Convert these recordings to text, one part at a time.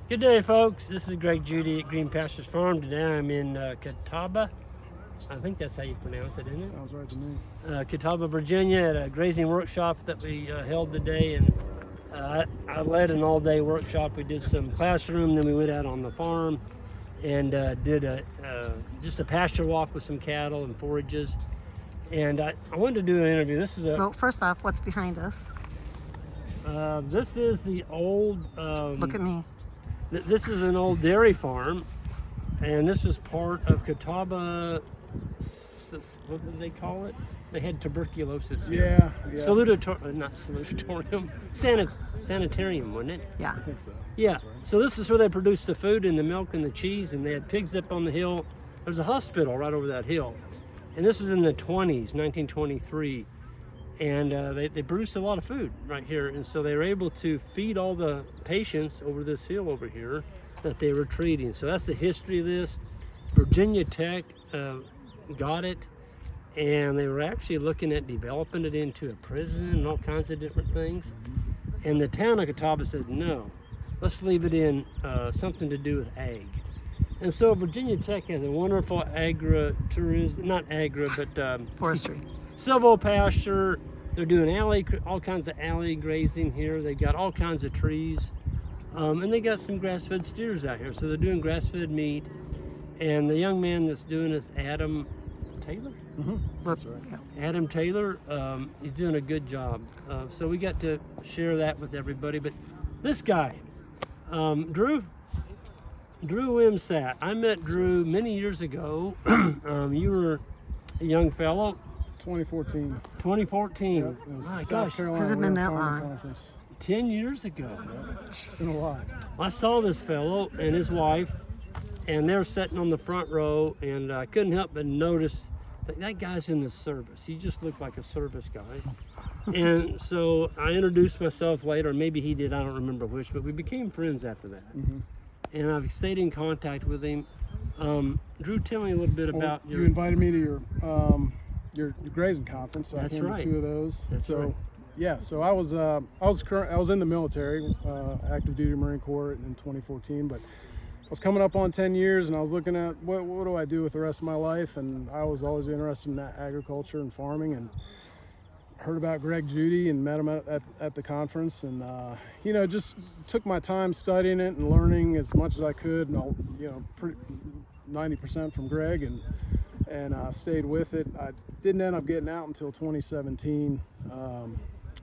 Good day, folks. This is Greg Judy at Green Pastures Farm. Today I'm in Catawba. I think that's how you pronounce it, isn't it? Sounds right to me. Catawba, Virginia, at a grazing workshop that we held today. And I led an all-day workshop. We did some classroom, then we went out on the farm and did just a pasture walk with some cattle and forages. And I wanted to do an interview. This is Well, first off, what's behind us? this is the old. Look at me. This is an old dairy farm, and this is part of Catawba. What did they call it? They had tuberculosis. Yeah. Not salutatorium, sanitarium, wasn't it? Yeah. I think so. Yeah. Sounds right. So this is where they produced the food and the milk and the cheese, and they had pigs up on the hill. There's a hospital right over that hill, and this was in the 20s, 1923. And they produced a lot of food right here, and so they were able to feed all the patients over this hill over here that they were treating. So that's the history of this. Virginia Tech got it, and they were actually looking at developing it into a prison and all kinds of different things. And the town of Catawba said, no, let's leave it in something to do with ag. And so Virginia Tech has a wonderful agri-tourism, not agri, but Forestry. silvopasture. They're doing all kinds of alley grazing here. They got all kinds of trees, and they got some grass-fed steers out here. So they're doing grass-fed meat. And the young man that's doing this, Adam Taylor. That's right. Yeah. Adam Taylor, he's doing a good job. So we got to share that with everybody. But this guy, Drew Wimsatt. I met Drew many years ago. You were a young fellow. 2014. 2014. Yep, it was My South gosh, Carolina Has it been Rural that Farming long? Conference. 10 years ago. It's been a lot. I saw this fellow and his wife, and they were sitting on the front row, and I couldn't help but notice that guy's in the service. He just looked like a service guy. And so I introduced myself later, maybe he did, I don't remember which, but we became friends after that. And I've stayed in contact with him. Drew, tell me a little bit about You invited me to your grazing conference, so That's I came right. to 2 of those. That's so right. yeah, so I was in the military, active duty Marine Corps in 2014, but I was coming up on 10 years, and I was looking at what do I do with the rest of my life, and I was always interested in agriculture and farming, and heard about Greg Judy and met him at the conference, and just took my time studying it and learning as much as I could, and 90% from Greg, and stayed with it. I didn't end up getting out until 2017,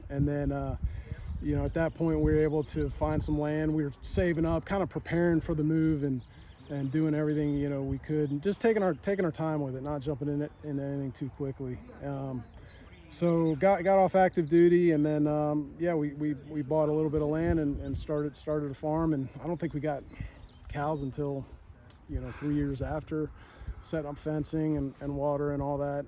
and then at that point we were able to find some land. We were saving up, kind of preparing for the move, and doing everything we could, and just taking our time with it, not jumping into anything too quickly. So got off active duty, and then we bought a little bit of land and started a farm. And I don't think we got cows until 3 years after, setting up fencing and water and all that,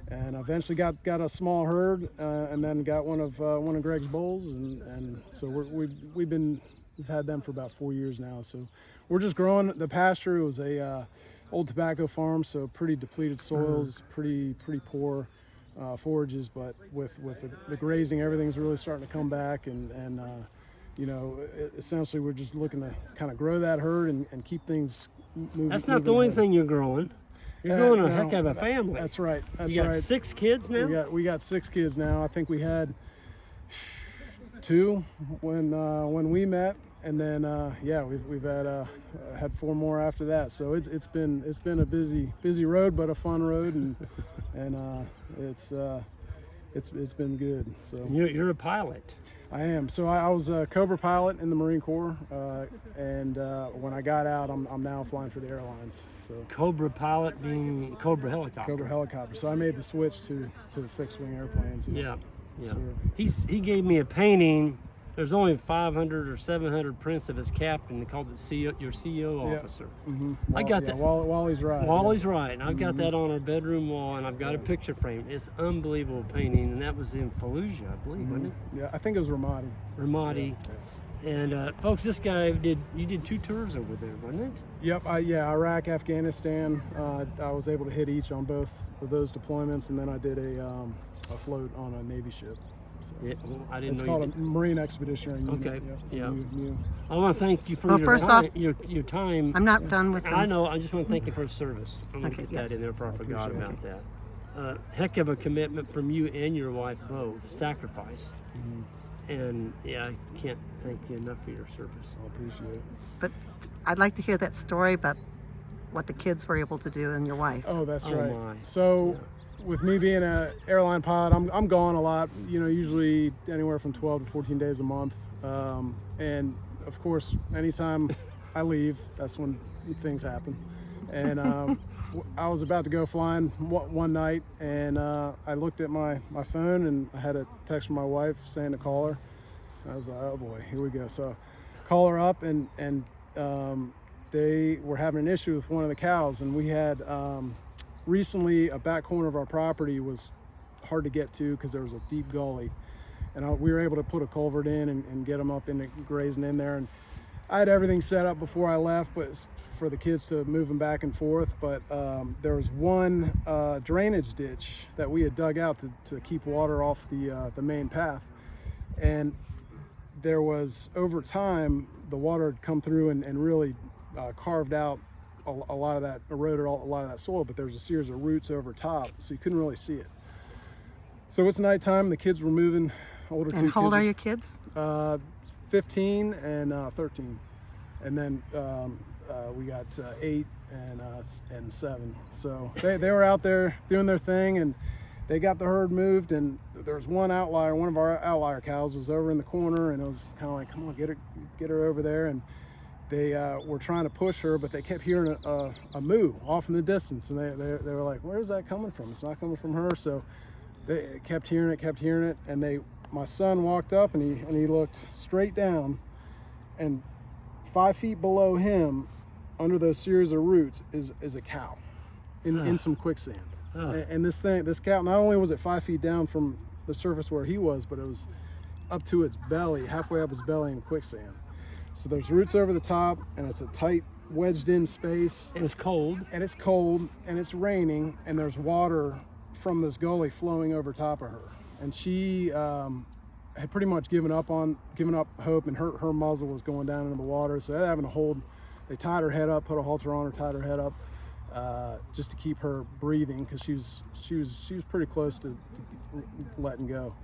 and eventually got a small herd, and then got one of Greg's bulls, and so we've had them for about 4 years now. So we're just growing the pasture. It was a old tobacco farm, so pretty depleted soils, pretty poor forages, but with the grazing, everything's really starting to come back, and essentially we're just looking to kind of grow that herd and keep things moving. That's not the only thing you're growing. You're growing a heck of a family. That's right. You got 6 kids now? We got 6 kids now. I think we had 2 when we met, and then we've had 4 more after that. So it's been a busy road, but a fun road, and it's been good. So You're a pilot. I am. So I was a Cobra pilot in the Marine Corps, and when I got out, I'm now flying for the airlines. So Cobra pilot being Cobra helicopter. Cobra helicopter. So I made the switch to fixed wing airplanes. Yeah. Sure. He gave me a painting. There's only 500 or 700 prints of his captain. They called it CEO, your CEO officer. I got that. Wally's right. Wally's right. And I've got that on our bedroom wall, and I've got a picture frame. It's unbelievable painting, and that was in Fallujah, I believe, wasn't it? Yeah, I think it was Ramadi. Ramadi. Yeah. And folks, this guy did 2 tours over there, wasn't it? Yep. Iraq, Afghanistan. I was able to hit each on both of those deployments, and then I did a float on a Navy ship. So Yeah, well, I didn't it's know called you a Marine Expeditionary Unit. Okay, yeah. MU. I want to thank you for Well, your first time. off, Your time. I'm not done with I them. know. I just want to thank you for the service. I'm going to Okay, get that yes. in there before I forgot appreciate about that. Heck of a commitment from you and your wife both. Sacrifice. And yeah, I can't thank you enough for your service. I appreciate it. But I'd like to hear that story about what the kids were able to do and your wife. Oh, that's Oh, right. my. So, with me being an airline pilot, I'm gone a lot. Usually anywhere from 12 to 14 days a month. And of course, anytime I leave, that's when things happen. And I was about to go flying one night, and I looked at my phone, and I had a text from my wife saying to call her. I was like, oh boy, here we go. So, call her up, and they were having an issue with one of the cows, and we had recently a back corner of our property was hard to get to because there was a deep gully, and we were able to put a culvert in and get them up into grazing in there. And I had everything set up before I left, but for the kids to move them back and forth. But there was one drainage ditch that we had dug out to keep water off the main path, and there was, over time, the water had come through and really carved out a lot of that, eroded a lot of that soil, but there was a series of roots over top, so you couldn't really see it. So it's nighttime, the kids were moving, older two And kids. how old are your kids? 15 and 13. And then we got 8 and 7. So they were out there doing their thing, and they got the herd moved, and there was one of our outlier cows was over in the corner, and it was kind of like, come on, get her over there. And they were trying to push her, but they kept hearing a moo off in the distance, and they were like, where is that coming from? It's not coming from her. So they kept hearing it, and my son walked up, and he looked straight down, and 5 feet below him, under those series of roots, is a cow in some quicksand. And this cow, not only was it 5 feet down from the surface where he was, but it was up to its belly, halfway up its belly in quicksand. So there's roots over the top, and it's a tight, wedged in space. And it's cold. And it's raining, and there's water from this gully flowing over top of her. And she had pretty much given up hope, and her muzzle was going down into the water. So they're having to hold. They tied her head up, put a halter on her, tied her head up, just to keep her breathing, because she was pretty close to letting go.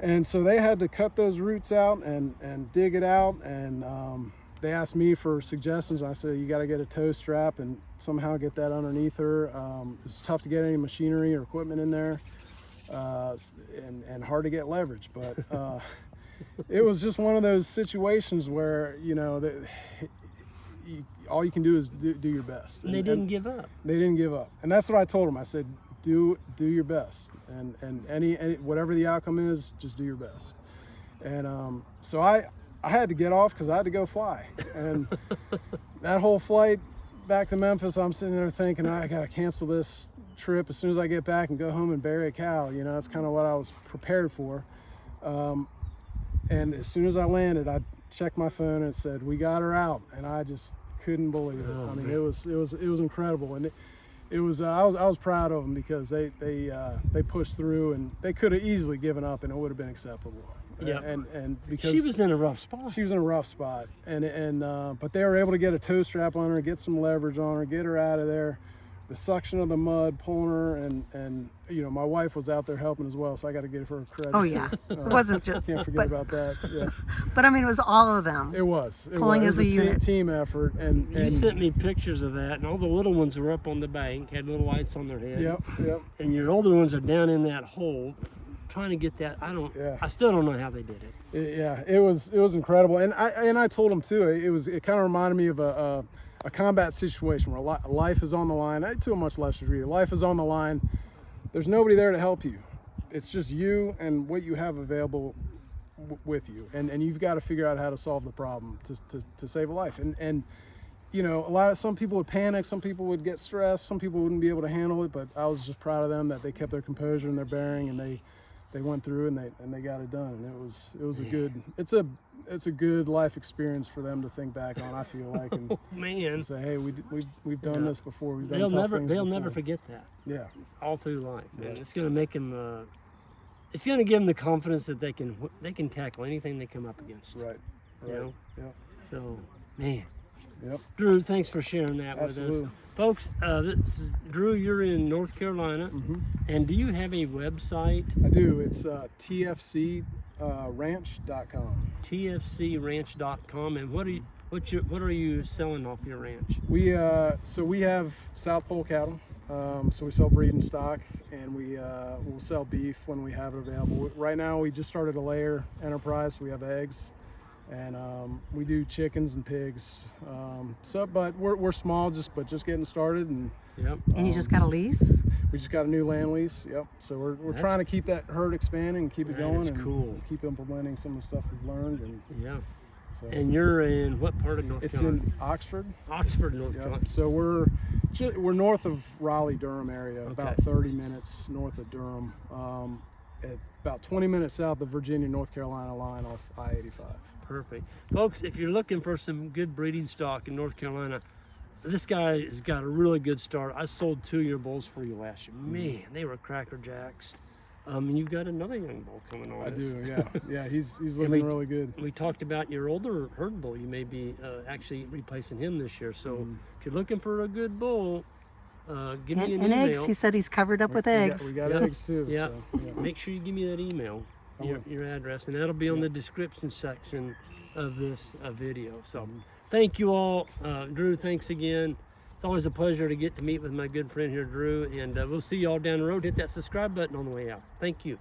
And so they had to cut those roots out and dig it out, and they asked me for suggestions. I said, you got to get a tow strap and somehow get that underneath her. It's tough to get any machinery or equipment in there, and hard to get leverage. But it was just one of those situations where, all you can do is do your best. And they didn't give up. They didn't give up. And that's what I told them. I said, do your best, and any whatever the outcome is, just do your best. And so I had to get off because I had to go fly, and that whole flight back to Memphis, I'm sitting there thinking, I gotta cancel this trip as soon as I get back and go home and bury a cow. That's kind of what I was prepared for. And as soon as I landed, I checked my phone and it said, we got her out, and I just couldn't believe it. I mean, it was incredible, and it was I was proud of them, because they pushed through, and they could have easily given up, and it would have been acceptable. Yeah. And because she was in a rough spot. She was in a rough spot, and but they were able to get a tow strap on her, get some leverage on her, get her out of there. The suction of the mud pulling her, and my wife was out there helping as well, so I got to give her credit. Oh yeah, it wasn't just. Can't forget about that. Yeah. But I mean, it was all of them. It was Pulling as a unit. Team effort, and You sent me pictures of that, and all the little ones were up on the bank, had little lights on their head. Yep. And your older ones are down in that hole, trying to get that. I still don't know how they did it. It was incredible, and I told them too. It kind of reminded me of a combat situation where life is on the line. To a much lesser degree, life is on the line. There's nobody there to help you. It's just you and what you have available with you, and you've got to figure out how to solve the problem to save a life. And some people would panic, some people would get stressed, some people wouldn't be able to handle it. But I was just proud of them that they kept their composure and their bearing, and they went through and they got it done. And it was it's a good life experience for them to think back on, I feel like, and say, hey, we've done this before. We've done tough things they'll before. never forget that. Yeah. All through life, man. It's going to make them it's going to give them the confidence that they can tackle anything they come up against. Right. You know? Yep. So, man. Yep. Drew, thanks for sharing that Absolutely. with us. Folks, this is Drew, you're in North Carolina. Mm-hmm. And do you have a website? I do. It's tfcranch.com. tfcranch.com. And what are you selling off your ranch? We have South Pole cattle. So we sell breeding stock, and we'll sell beef when we have it available. Right now, we just started a layer enterprise. So we have eggs, and we do chickens and pigs. But we're small, just getting started. And yep. And you just got a lease? we just got a new land lease. Yep. So we're trying to keep that herd expanding and keep it going, and cool. Keep implementing some of the stuff we've learned. And yeah. so And you're in what part of North Carolina? It's in Oxford. Oxford, North Carolina. So we're north of Raleigh-Durham area, about 30 minutes north of Durham, at about 20 minutes south of Virginia-North Carolina line off I-85. Perfect. Folks, if you're looking for some good breeding stock in North Carolina, this guy has got a really good start. I sold 2-year bulls for you last year. Man, they were Cracker Jacks. And you've got another young bull coming on. I do, yeah. Yeah, he's looking really good. We talked about your older herd bull. You may be actually replacing him this year. So if you're looking for a good bull, give me an email. Eggs. He said he's covered up with eggs. We got eggs too. Yeah. So, Make sure you give me that email, your address, and that'll be on the description section of this video. So thank you all. Drew, thanks again. It's always a pleasure to get to meet with my good friend here, Drew, and we'll see you all down the road. Hit that subscribe button on the way out. Thank you.